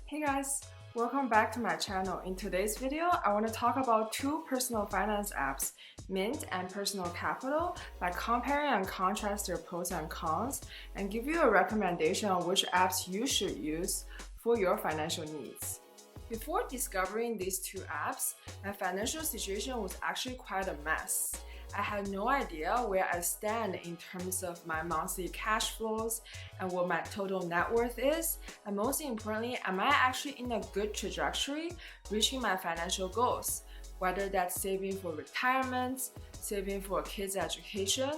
Hey guys, welcome back to my channel. In today's video, I want to talk about two personal finance apps, Mint and Personal Capital, by comparing and contrast their pros and cons, and give you a recommendation on which apps you should use for your financial needs. Before discovering these two apps, my financial situation was actually quite a mess. I had no idea where I stand in terms of my monthly cash flows and what my total net worth is, and most importantly, am I actually in a good trajectory reaching my financial goals, whether that's saving for retirement, saving for kids' education,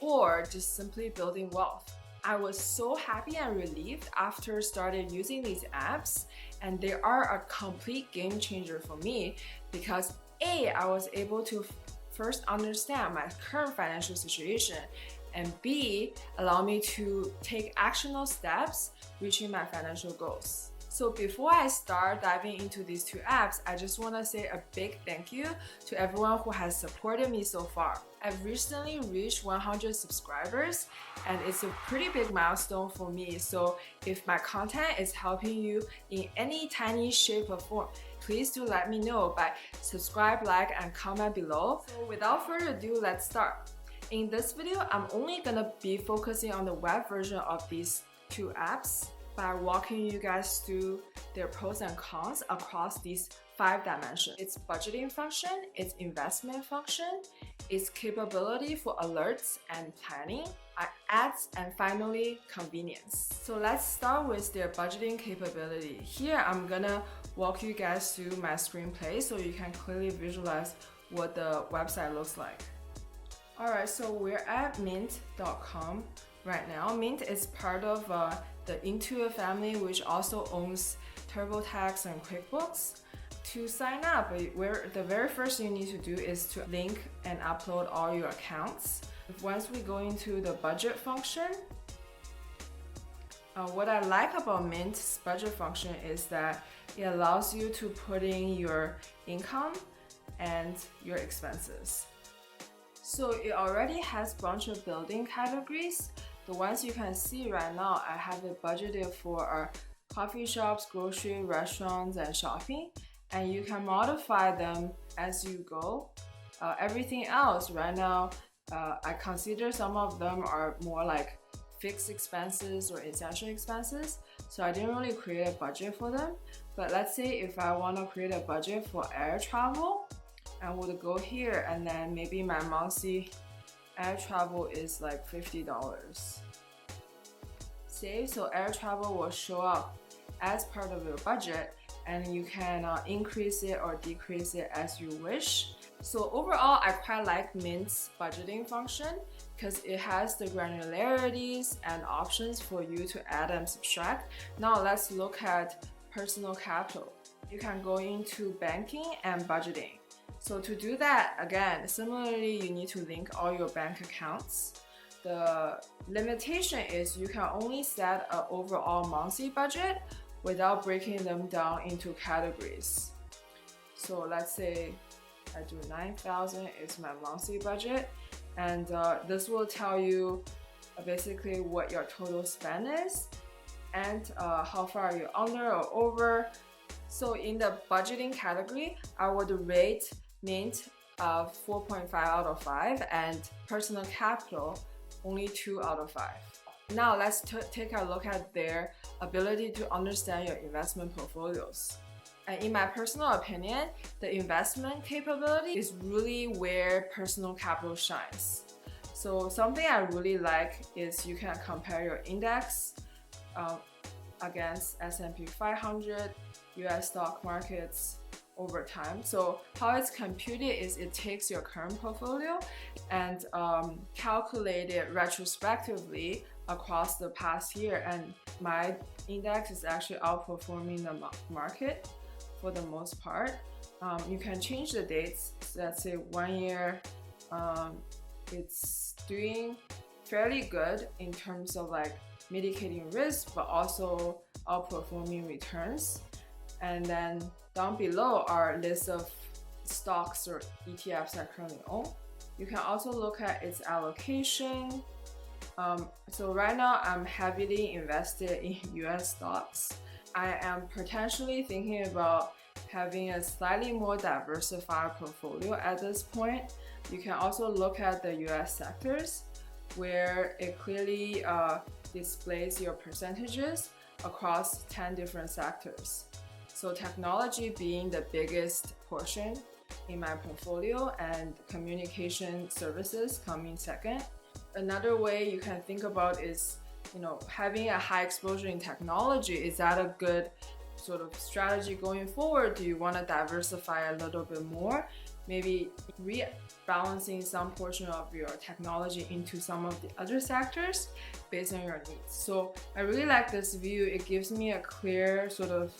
or just simply building wealth. I was so happy and relieved after started using these apps, and they are a complete game changer for me because A, I was able to first understand my current financial situation, and B, allow me to take actionable steps reaching my financial goals. So before I start diving into these two apps, I just want to say a big thank you to everyone who has supported me so far. I've recently reached 100 subscribers, and it's a pretty big milestone for me. So if my content is helping you in any tiny shape or form, please do let me know by subscribe, like, and comment below. So without further ado, let's start. In this video, I'm only gonna be focusing on the web version of these two apps by walking you guys through their pros and cons across these 5 dimensions. Its budgeting function, its investment function, its capability for alerts and planning, ads, and finally convenience. So let's start with their budgeting capability. Here I'm gonna walk you guys through my screenplay so you can clearly visualize what the website looks like. Alright, so we're at mint.com right now. Mint is part of the Intuit family, which also owns TurboTax and QuickBooks. To sign up, the very first thing you need to do is to link and upload all your accounts. Once we go into the budget function, what I like about Mint's budget function is that it allows you to put in your income and your expenses. So it already has a bunch of building categories. The ones you can see right now, I have it budgeted for coffee shops, grocery, restaurants, and shopping. And you can modify them as you go. Everything else right now, I consider some of them are more like fixed expenses or essential expenses. So I didn't really create a budget for them. But let's say if I want to create a budget for air travel, I would go here and then maybe my monthly air travel is like $50. Save, so air travel will show up as part of your budget, and you can increase it or decrease it as you wish. So overall, I quite like Mint's budgeting function because it has the granularities and options for you to add and subtract. Now let's look at personal capital. You can go into banking and budgeting. So to do that, again, similarly, you need to link all your bank accounts. The limitation is you can only set an overall monthly budget without breaking them down into categories. So let's say I do 9,000 is my monthly budget, and this will tell you basically what your total spend is and how far you're under or over. So in the budgeting category, I would rate Mint 4.5 out of 5 and personal capital only 2 out of 5. Now let's take a look at their ability to understand your investment portfolios. And in my personal opinion, the investment capability is really where personal capital shines. So something I really like is you can compare your index against S&P 500, US stock markets over time. So how it's computed is it takes your current portfolio and calculate it retrospectively across the past year, and my index is actually outperforming the market for the most part. You can change the dates. So let's say 1 year, it's doing fairly good in terms of like mitigating risk, but also outperforming returns. And then down below are lists of stocks or ETFs I currently own. You can also look at its allocation. So right now I'm heavily invested in US stocks, I am potentially thinking about having a slightly more diversified portfolio at this point. You can also look at the US sectors where it clearly displays your percentages across 10 different sectors. So technology being the biggest portion in my portfolio and communication services coming second. Another way you can think about is, having a high exposure in technology. Is that a good sort of strategy going forward? Do you want to diversify a little bit more? Maybe rebalancing some portion of your technology into some of the other sectors based on your needs. So I really like this view. It gives me a clear sort of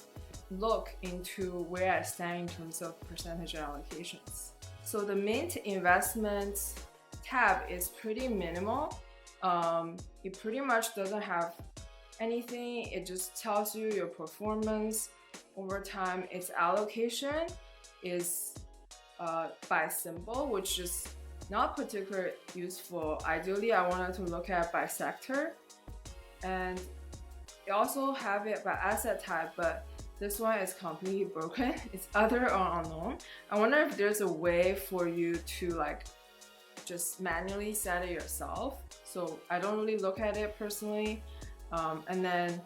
look into where I stand in terms of percentage allocations. So the Mint investment tab is pretty minimal. It pretty much doesn't have anything. It just tells you your performance over time. Its allocation is by symbol, which is not particularly useful. Ideally, I wanted to look at by sector, and you also have it by asset type, but this one is completely broken. It's other or unknown. I wonder if there's a way for you to just manually set it yourself. So I don't really look at it personally. And then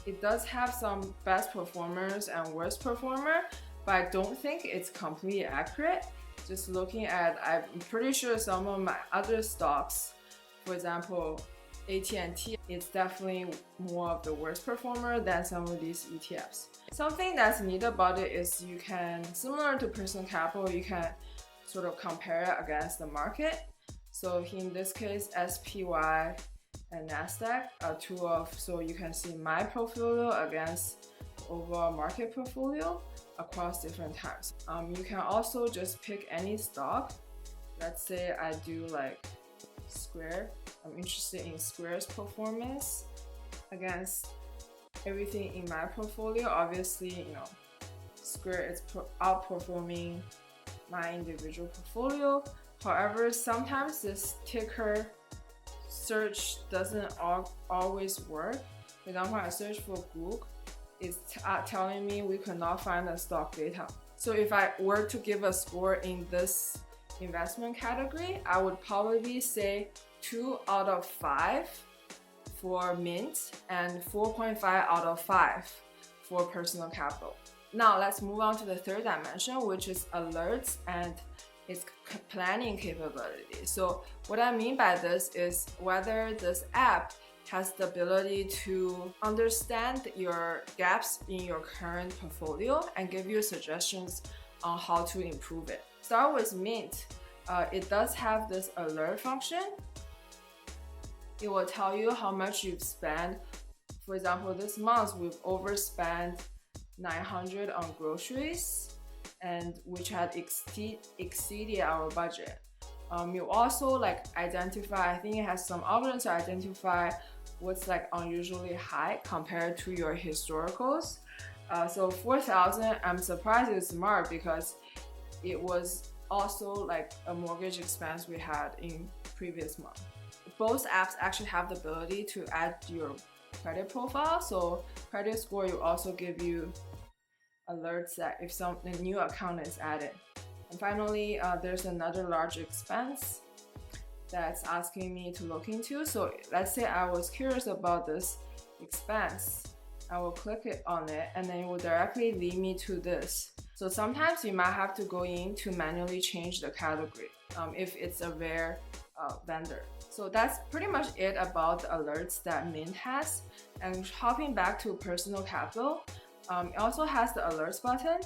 it does have some best performers and worst performer, but I don't think it's completely accurate. Just looking at, I'm pretty sure some of my other stocks, for example, AT&T, it's definitely more of the worst performer than some of these ETFs. Something that's neat about it is you can, similar to personal capital, you can sort of compare it against the market. So in this case, SPY and NASDAQ are two of, so you can see my portfolio against the overall market portfolio across different times. You can also just pick any stock. Let's say I do Square. I'm interested in Square's performance against everything in my portfolio. Obviously, Square is outperforming my individual portfolio. However, sometimes this ticker search doesn't always work. For example, I search for Google, it's telling me we could not find the stock data. So if I were to give a score in this investment category, I would probably say 2 out of 5 for Mint and 4.5 out of 5 for personal capital. Now let's move on to the third dimension, which is alerts and its planning capability. So what I mean by this is whether this app has the ability to understand your gaps in your current portfolio and give you suggestions on how to improve it. Start with Mint. It does have this alert function. It will tell you how much you've spent. For example, this month we've overspent $900 on groceries, and which had exceeded our budget. You also identify, I think it has some options to identify what's unusually high compared to your historicals. So 4,000, I'm surprised it's smart because it was also a mortgage expense we had in previous month. Both apps actually have the ability to add your credit profile. So credit score will also give you alerts that if a new account is added. And finally, there's another large expense that's asking me to look into. So let's say I was curious about this expense. I will click on it and then it will directly lead me to this. So sometimes you might have to go in to manually change the category if it's a rare vendor. So that's pretty much it about the alerts that Mint has. And hopping back to personal capital, it also has the alerts button,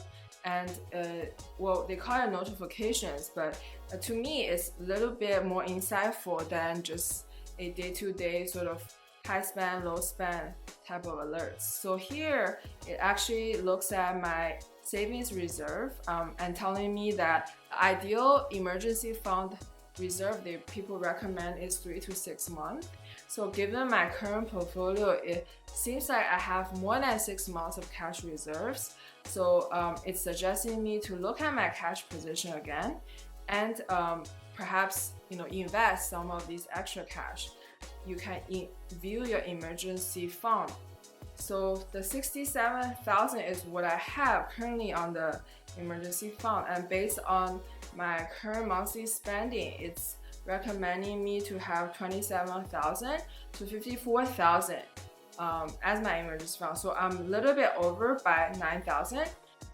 and they call it notifications, but to me it's a little bit more insightful than just a day-to-day sort of high spend, low spend type of alerts. So here it actually looks at my savings reserve and telling me that the ideal emergency fund reserve that people recommend is 3 to 6 months. So given my current portfolio, it seems like I have more than 6 months of cash reserves. So it's suggesting me to look at my cash position again and perhaps invest some of these extra cash. You can view your emergency fund So the 67,000 is what I have currently on the emergency fund, and based on my current monthly spending, it's recommending me to have 27,000 to 54,000 as my emergency fund. So I'm a little bit over by 9,000.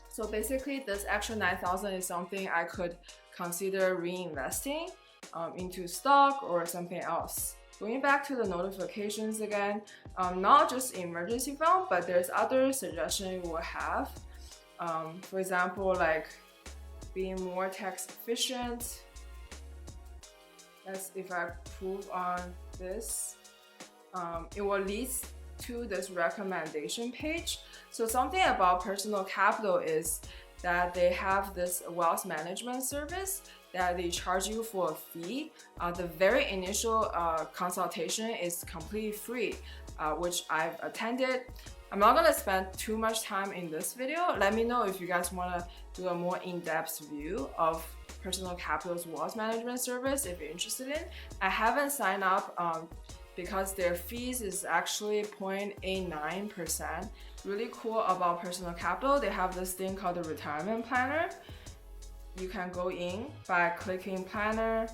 So basically this extra 9,000 is something I could consider reinvesting into stock or something else. Going back to the notifications again, not just emergency fund, but there's other suggestions you will have. For example, like being more tax efficient. That's if I prove on this, it will lead to this recommendation page. So something about Personal Capital is that they have this wealth management service that they charge you for a fee. The very initial consultation is completely free, which I've attended. I'm not gonna spend too much time in this video. Let me know if you guys wanna do a more in-depth view of Personal Capital's wealth management service if you're interested in. I haven't signed up because their fees is actually 0.89%. Really cool about Personal Capital, they have this thing called the retirement planner. You can go in by clicking planner,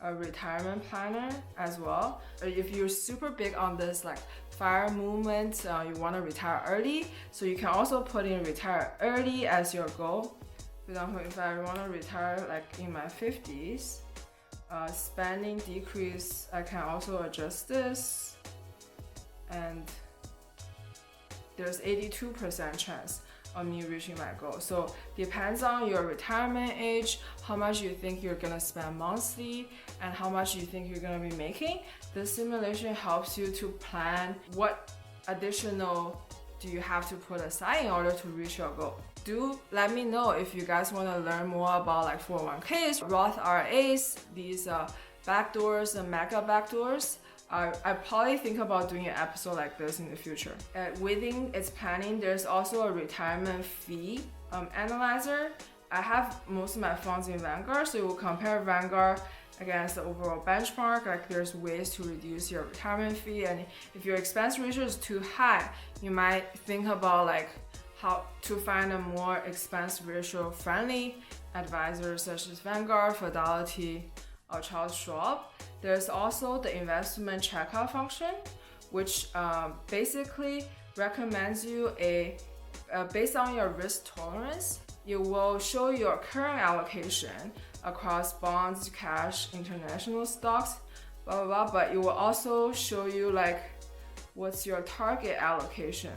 a retirement planner as well. If you're super big on this like FIRE movement, you want to retire early, so you can also put in retire early as your goal. For example, if I want to retire like in my 50s, spending decrease, I can also adjust this, and there's 82% chance of me reaching my goal. So depends on your retirement age, how much you think you're gonna spend monthly, and how much you think you're gonna be making. This simulation helps you to plan what additional do you have to put aside in order to reach your goal. Do let me know if you guys want to learn more about like 401ks, Roth IRAs, these backdoors and mega backdoors. I probably think about doing an episode like this in the future. Within its planning, there's also a retirement fee analyzer. I have most of my funds in Vanguard, so it will compare Vanguard against the overall benchmark. Like there's ways to reduce your retirement fee, and if your expense ratio is too high, you might think about like how to find a more expense ratio friendly advisor such as Vanguard, Fidelity, or Charles Schwab. There's also the investment checkout function, which basically recommends you based on your risk tolerance, it will show your current allocation across bonds, cash, international stocks, blah, blah, blah, but it will also show you like what's your target allocation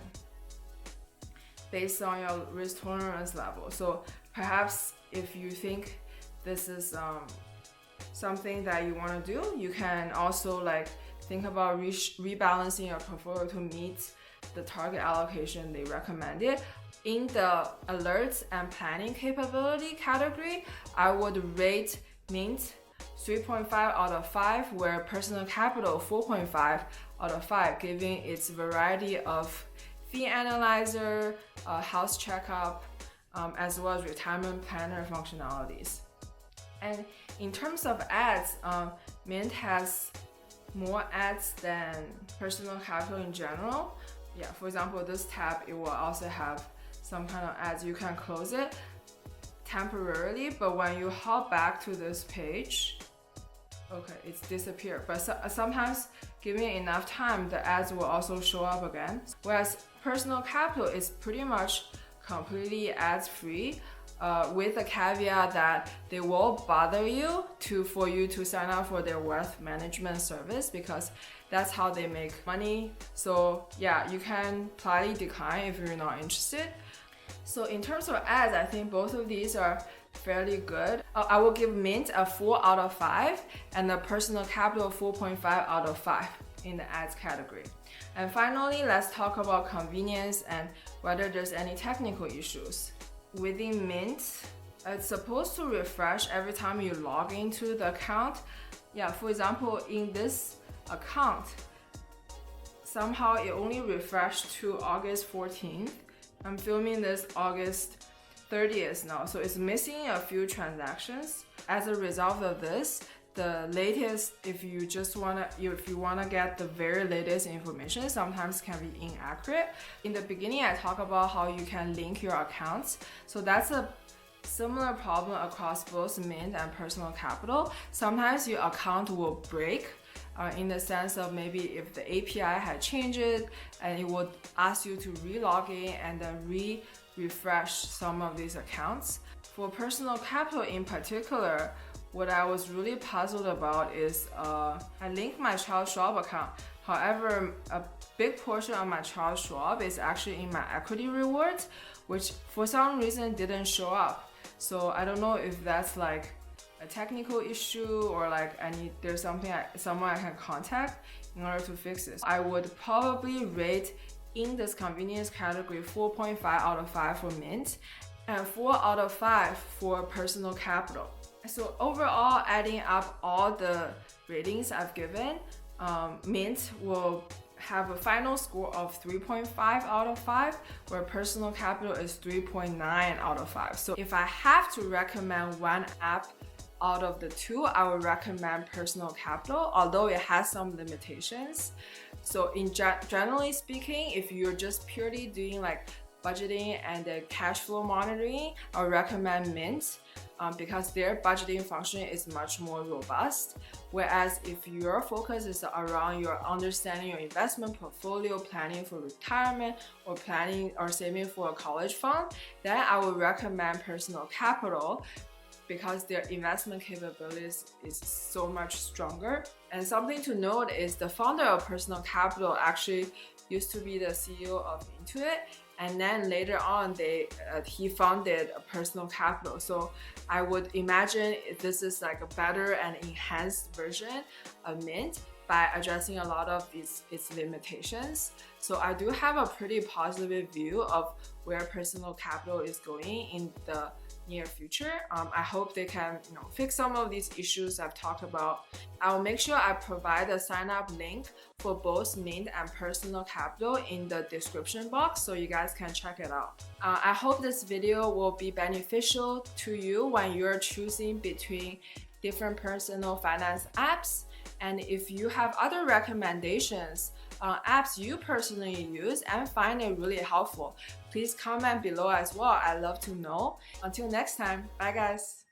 based on your risk tolerance level. So perhaps if you think this is something that you want to do, you can also like think about rebalancing your portfolio to meet the target allocation they recommended. In the alerts and planning capability category, I would rate Mint 3.5 out of 5, where Personal Capital 4.5 out of 5, giving its variety of fee analyzer, house checkup, as well as retirement planner functionalities. And in terms of ads, Mint has more ads than Personal Capital in general. Yeah, for example, this tab, it will also have some kind of ads. You can close it temporarily, but when you hop back to this page, okay, it's disappeared. But sometimes, giving it enough time, the ads will also show up again. Whereas Personal Capital is pretty much completely ads free, with the caveat that they will bother you for you to sign up for their wealth management service, because that's how they make money. So yeah, you can politely decline if you're not interested. So in terms of ads, I think both of these are fairly good. I will give Mint a 4 out of 5 and the Personal Capital 4.5 out of 5 in the ads category. And finally, let's talk about convenience and whether there's any technical issues. Within Mint, it's supposed to refresh every time you log into the account. Yeah, for example, in this account, somehow it only refreshed to August 14th. I'm filming this August 30th now, so it's missing a few transactions. As a result of this, the latest, if you wanna get the very latest information, sometimes can be inaccurate. In the beginning, I talk about how you can link your accounts. So that's a similar problem across both Mint and Personal Capital. Sometimes your account will break in the sense of maybe if the API had changed and it would ask you to re-log in and then refresh some of these accounts. For Personal Capital in particular, what I was really puzzled about is I linked my Charles Schwab account. However, a big portion of my Charles Schwab is actually in my equity rewards, which for some reason didn't show up. So I don't know if that's like a technical issue or like there's someone I can contact in order to fix this. I would probably rate in this convenience category 4.5 out of 5 for Mint and 4 out of 5 for Personal Capital. So overall, adding up all the ratings I've given, Mint will have a final score of 3.5 out of 5, where Personal Capital is 3.9 out of 5. So if I have to recommend one app out of the two, I would recommend Personal Capital, although it has some limitations. So generally speaking, if you're just purely doing like budgeting and cash flow monitoring, I would recommend Mint because their budgeting function is much more robust. Whereas if your focus is around your understanding your investment portfolio, planning for retirement, or planning or saving for a college fund, then I would recommend Personal Capital because their investment capabilities is so much stronger. And something to note is the founder of Personal Capital actually used to be the CEO of Intuit, and then later on he founded a Personal Capital. So I would imagine this is like a better and enhanced version of Mint by addressing a lot of its limitations. So I do have a pretty positive view of where Personal Capital is going in the near future. I hope they can fix some of these issues I've talked about. I'll make sure I provide a sign up link for both Mint and Personal Capital in the description box so you guys can check it out. I hope this video will be beneficial to you when you're choosing between different personal finance apps. And if you have other recommendations on apps you personally use and find it really helpful, please comment below as well. I'd love to know. Until next time, bye guys.